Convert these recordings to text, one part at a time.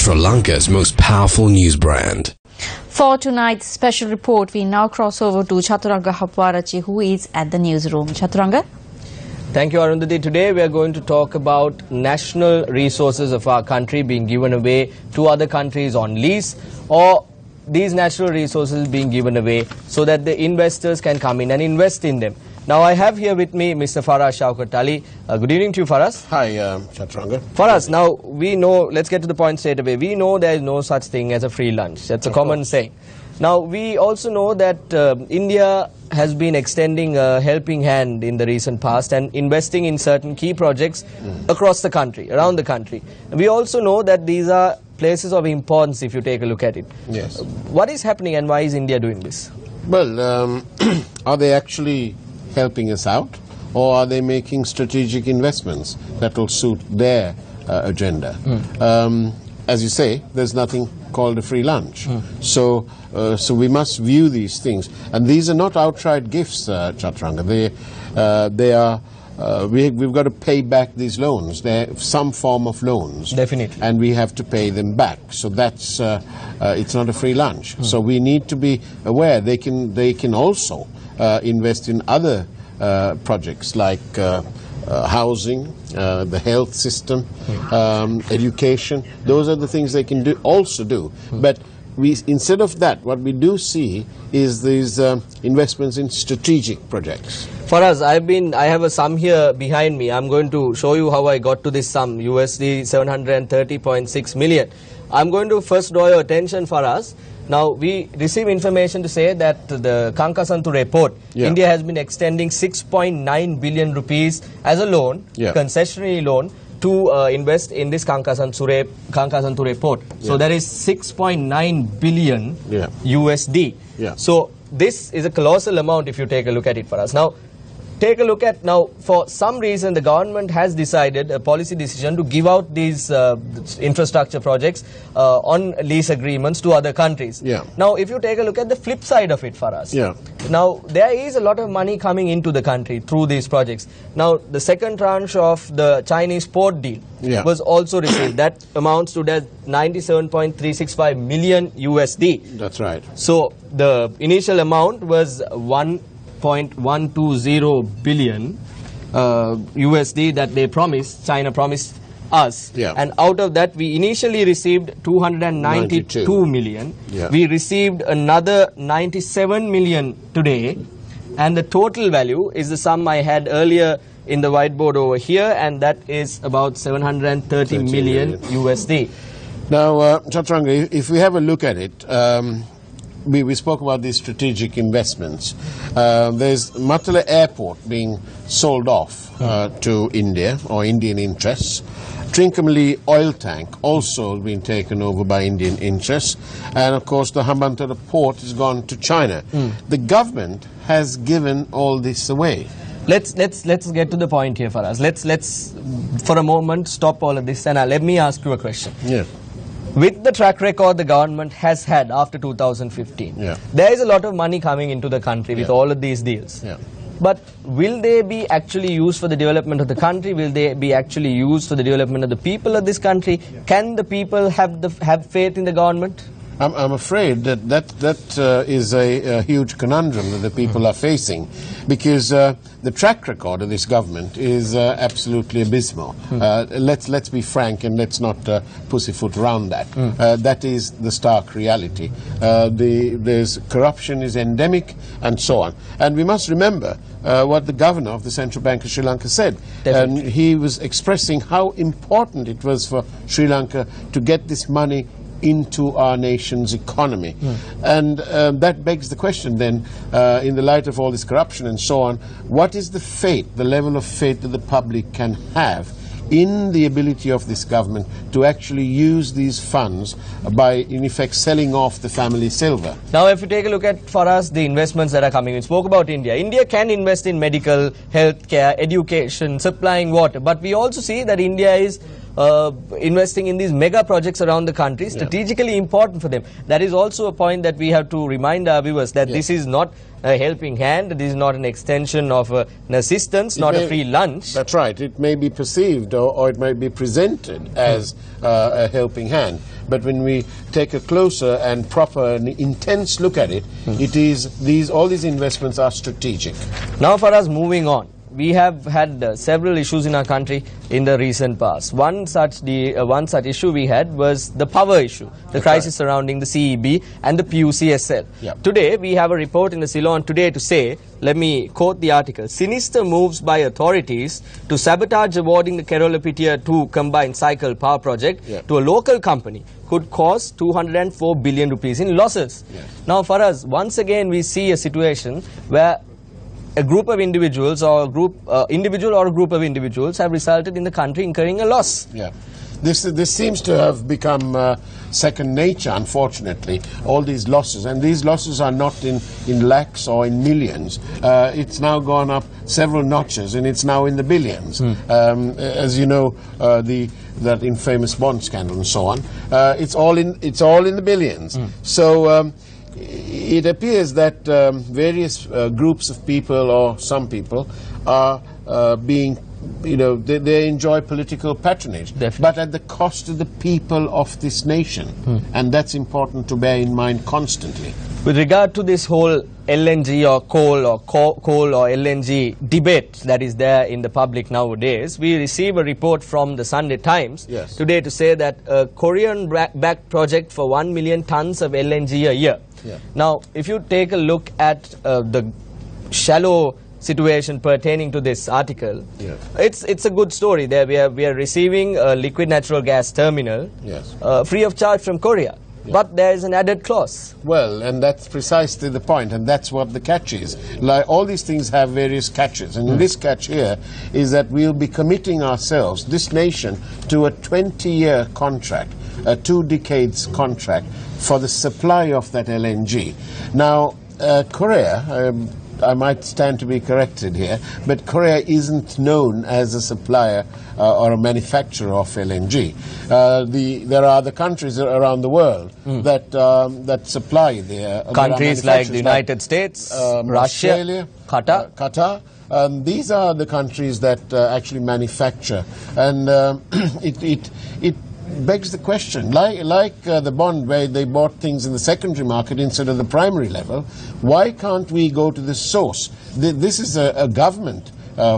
Sri Lanka's most powerful news brand. For tonight's special report, we now cross over to Chaturanga Hapwarachi, who is at the newsroom. Chaturanga? Thank you, Arundhati. Today we are going to talk about national resources of our country being given away to other countries on lease, or these natural resources being given away so that the investors can come in and invest in them. Now I have here with me Mr. Faraz Shaukat Ali. Good evening to you, Faraz. Hi, Chaturanga. Faraz, now we know, let's get to the point straight away. We know there is no such thing as a free lunch. That's a common saying. Now we also know that India has been extending a helping hand in the recent past and investing in certain key projects across the country, around the country. We also know that these are places of importance if you take a look at it. Yes. What is happening and why is India doing this? Well, are they actually helping us out, or are they making strategic investments that will suit their agenda? As you say, there's nothing called a free lunch. So we must view these things. And these are not outright gifts, Chaturanga. They are, we've got to pay back these loans. They're some form of loans. Definitely. And we have to pay them back. So that's, it's not a free lunch. So we need to be aware they can also invest in other projects like housing, the health system, education. Those are the things they can also do. But instead of that, what we do see is these investments in strategic projects. For us, I have a sum here behind me. I'm going to show you how I got to this sum, USD 730.6 million. I'm going to first draw your attention, for us. Now, we receive information to say that the Hambanthota Port, India has been extending 6.9 billion rupees as a loan, concessionary loan, to invest in this Hambanthota Port. So that is 6.9 billion USD. So this is a colossal amount if you take a look at it, for us. Now, take a look at, for some reason the government has decided, a policy decision, to give out these infrastructure projects on lease agreements to other countries. Now if you take a look at the flip side of it, for us, now there is a lot of money coming into the country through these projects. Now the second tranche of the Chinese port deal was also received. That amounts to 97.365 million USD. That's right. So the initial amount was 1.120 billion USD that they promised, China promised us, and out of that we initially received 292 million. We received another 97 million today, and the total value is the sum I had earlier in the whiteboard over here, and that is about 730 million USD. Now, Chaturanga, if we have a look at it, we spoke about these strategic investments. There's Mattala Airport being sold off to India, or Indian interests. Trincomalee oil tank also been taken over by Indian interests. And of course the Hambanthota Port has gone to China. The government has given all this away. Let's get to the point here, for us. Let's for a moment stop all of this and let me ask you a question. With the track record the government has had after 2015, there is a lot of money coming into the country with all of these deals. But will they be actually used for the development of the country? Will they be actually used for the development of the people of this country? Can the people have faith in the government? I'm afraid that is a huge conundrum that the people are facing, because the track record of this government is absolutely abysmal. Let's be frank, and let's not pussyfoot around that. That is the stark reality. There's corruption is endemic, and so on. And we must remember what the governor of the Central Bank of Sri Lanka said. And he was expressing how important it was for Sri Lanka to get this money into our nation's economy. And that begs the question then, in the light of all this corruption and so on, what is the faith, the level of faith that the public can have in the ability of this government to actually use these funds by, in effect, selling off the family silver? Now, if you take a look at, for us, the investments that are coming, we spoke about India. India can invest in medical, healthcare, education, supplying water, but we also see that India is investing in these mega projects around the country, strategically important for them. That is also a point that we have to remind our viewers, that this is not a helping hand, this is not an extension of an assistance, not a free lunch. That's right. It may be perceived or it might be presented as a helping hand. but when we take a closer and proper and intense look at it, it is all these investments are strategic. Now for us, moving on, we have had several issues in our country in the recent past. One such issue we had was the power issue, the crisis surrounding the CEB and the PUCSL. Yep. Today we have a report in the Ceylon Today to say, let me quote the article, sinister moves by authorities to sabotage awarding the Kerala-Pittiya 2 combined cycle power project to a local company could cause 204 billion rupees in losses. Now for us, once again we see a situation where a group of individuals or a group of individuals have resulted in the country incurring a loss. Yeah. This seems to have become second nature, unfortunately, all these losses. And these losses are not in lakhs or in millions. It's now gone up several notches, and it's now in the billions. As you know, that infamous bond scandal and so on. It's all in the billions. So it appears that various groups of people, or some people, are being, they enjoy political patronage, but at the cost of the people of this nation. And that's important to bear in mind constantly. With regard to this whole LNG or coal or LNG debate that is there in the public nowadays, we receive a report from the Sunday Times today to say that a Korean-backed project for 1 million tons of LNG a year. Now, if you take a look at the shallow situation pertaining to this article, it's a good story. There we are receiving a liquid natural gas terminal free of charge from Korea. But there is an added clause. Well, and that's precisely the point, and that's what the catch is. Like, all these things have various catches, and this catch here is that we'll be committing ourselves, this nation, to a 20-year contract, a 2 decades contract for the supply of that LNG. Now, Korea, I might stand to be corrected here, but Korea isn't known as a supplier or a manufacturer of LNG. There are other countries around the world that supply their countries like the United States, Russia, Australia, Qatar. These are the countries that actually manufacture, and it begs the question, like the bond where they bought things in the secondary market instead of the primary level, why can't we go to the source? This is a government,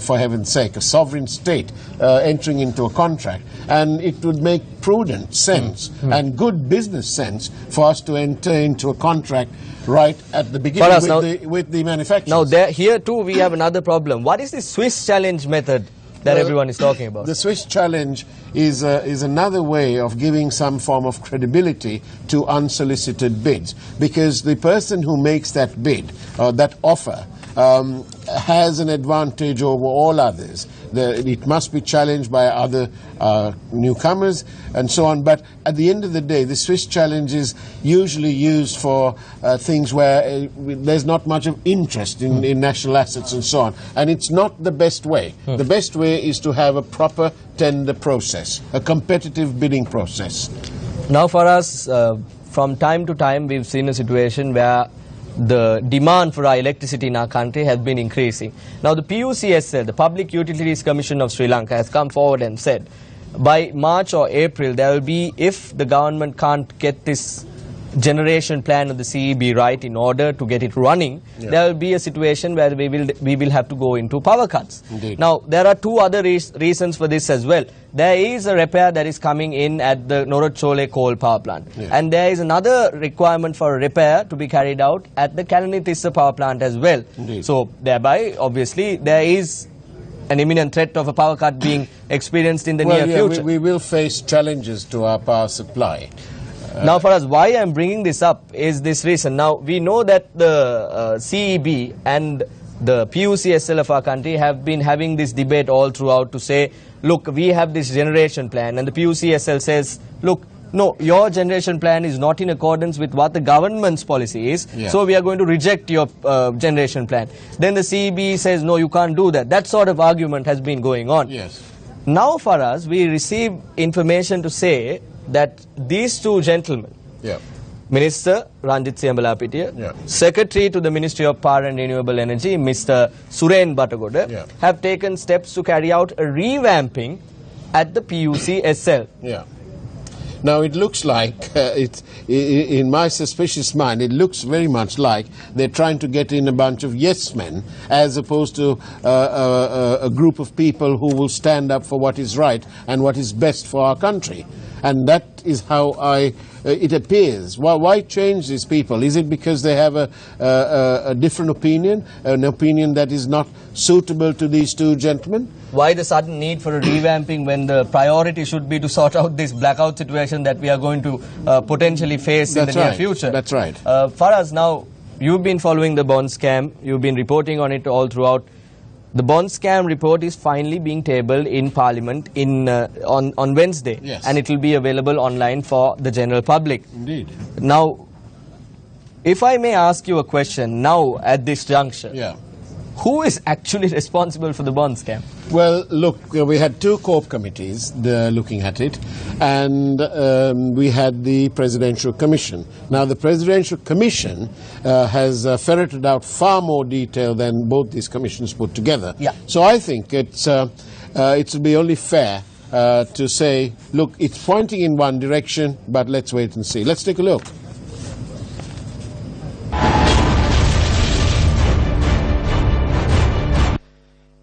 for heaven's sake, a sovereign state entering into a contract, and it would make prudent sense and good business sense for us to enter into a contract right at the beginning with the manufacturers. Now, here too we have another problem. What is the Swiss challenge method that everyone is talking about? The Swiss challenge is another way of giving some form of credibility to unsolicited bids, because the person who makes that bid, that offer, has an advantage over all others. It must be challenged by other newcomers and so on. But at the end of the day, the Swiss challenge is usually used for things where there's not much of interest in national assets and so on. And it's not the best way. The best way is to have a proper tender process, a competitive bidding process. Now for us, from time to time, we've seen a situation where the demand for our electricity in our country has been increasing. Now the PUCSL, the Public Utilities Commission of Sri Lanka, has come forward and said by March or April there will be, if the government can't get this generation plan of the CEB right in order to get it running, there will be a situation where we will have to go into power cuts. Indeed. Now there are two other reasons for this as well. There is a repair that is coming in at the Norachole coal power plant, and there is another requirement for a repair to be carried out at the Kalanitissa power plant as well. Indeed. So thereby obviously there is an imminent threat of a power cut being experienced in the near future. We will face challenges to our power supply. Now for us, why I am bringing this up is this reason. Now we know that the CEB and the PUCSL of our country have been having this debate all throughout to say, look, we have this generation plan, and the PUCSL says, look, no, your generation plan is not in accordance with what the government's policy is, so we are going to reject your generation plan. Then the CEB says, no, you can't do that. That sort of argument has been going on. Now for us, we receive information to say that these two gentlemen, Minister Ranjit Siyambalapitiya, Secretary to the Ministry of Power and Renewable Energy, Mr. Suren Batagoda, have taken steps to carry out a revamping at the PUCSL. Now it looks like, in my suspicious mind, it looks very much like they're trying to get in a bunch of yes men as opposed to a group of people who will stand up for what is right and what is best for our country. And that is how it appears. Why change these people? Is it because they have a different opinion, an opinion that is not suitable to these two gentlemen? Why the sudden need for a revamping when the priority should be to sort out this blackout situation that we are going to potentially face in the near future? That's right. Faraz, now you've been following the bond scam. You've been reporting on it all throughout. The bond scam report is finally being tabled in Parliament on Wednesday. Yes. And it will be available online for the general public. Indeed. Now, if I may ask you a question now at this juncture. Yeah. Who is actually responsible for the bond scam? Well, look, we had two CORP committees looking at it, and we had the Presidential Commission. Now, the Presidential Commission has ferreted out far more detail than both these commissions put together. Yeah. So I think it would be only fair to say, look, it's pointing in one direction, but let's wait and see. Let's take a look.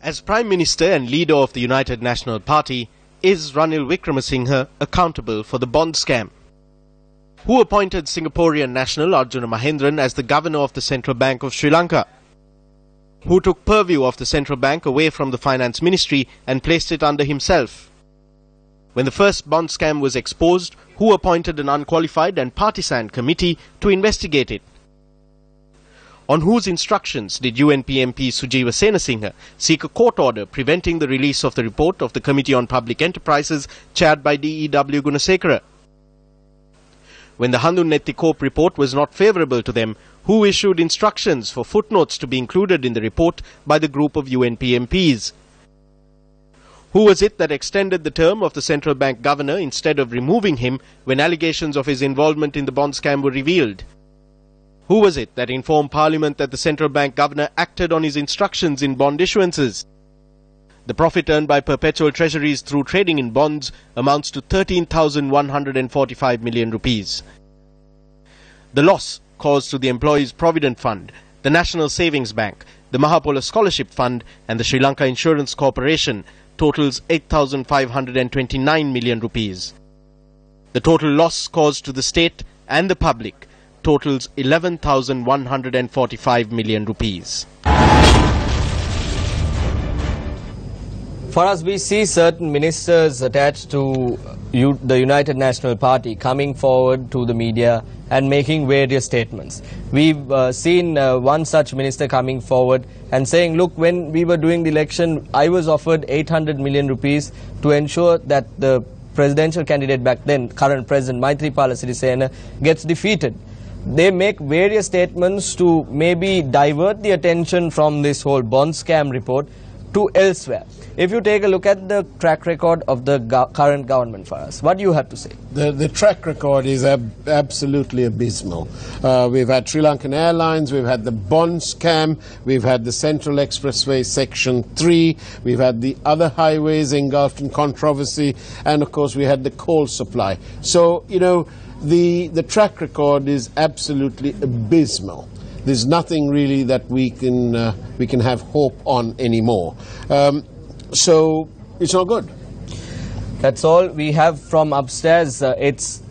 As Prime Minister and leader of the United National Party, is Ranil Wickremesinghe accountable for the bond scam? Who appointed Singaporean national Arjuna Mahendran as the governor of the Central Bank of Sri Lanka? Who took purview of the central bank away from the finance ministry and placed it under himself? When the first bond scam was exposed, who appointed an unqualified and partisan committee to investigate it? On whose instructions did UNP MP Sujeeva Senasinghe seek a court order preventing the release of the report of the Committee on Public Enterprises chaired by D.E.W. Gunasekara? When the Handunnetti Corp report was not favourable to them, who issued instructions for footnotes to be included in the report by the group of UNP MPs? Who was it that extended the term of the central bank governor instead of removing him when allegations of his involvement in the bond scam were revealed? Who was it that informed Parliament that the central bank governor acted on his instructions in bond issuances? The profit earned by perpetual treasuries through trading in bonds amounts to 13,145 million rupees. The loss caused to the Employees Provident Fund, the National Savings Bank, the Mahapola Scholarship Fund and the Sri Lanka Insurance Corporation totals 8,529 million rupees. The total loss caused to the state and the public totals 11,145 million rupees. For us, we see certain ministers attached to the United National Party coming forward to the media and making various statements. We've seen one such minister coming forward and saying, look, when we were doing the election, I was offered 800 million rupees to ensure that the presidential candidate back then, current President Maithripala Sirisena, gets defeated. They make various statements to maybe divert the attention from this whole bond scam report to elsewhere. If you take a look at the track record of the current government for us, what do you have to say? The track record is absolutely abysmal. We've had Sri Lankan Airlines, we've had the bond scam, we've had the Central Expressway Section 3, we've had the other highways engulfed in controversy, and of course we had the coal supply. So, you know, the track record is absolutely abysmal. There's nothing really that we can have hope on anymore. So it's not good. That's all we have from upstairs. It's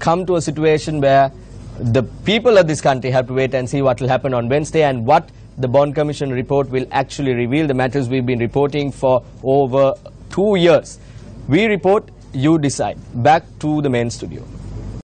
come to a situation where the people of this country have to wait and see what will happen on Wednesday and what the Bond Commission report will actually reveal. The matters we've been reporting for over 2 years. We report, you decide. Back to the main studio.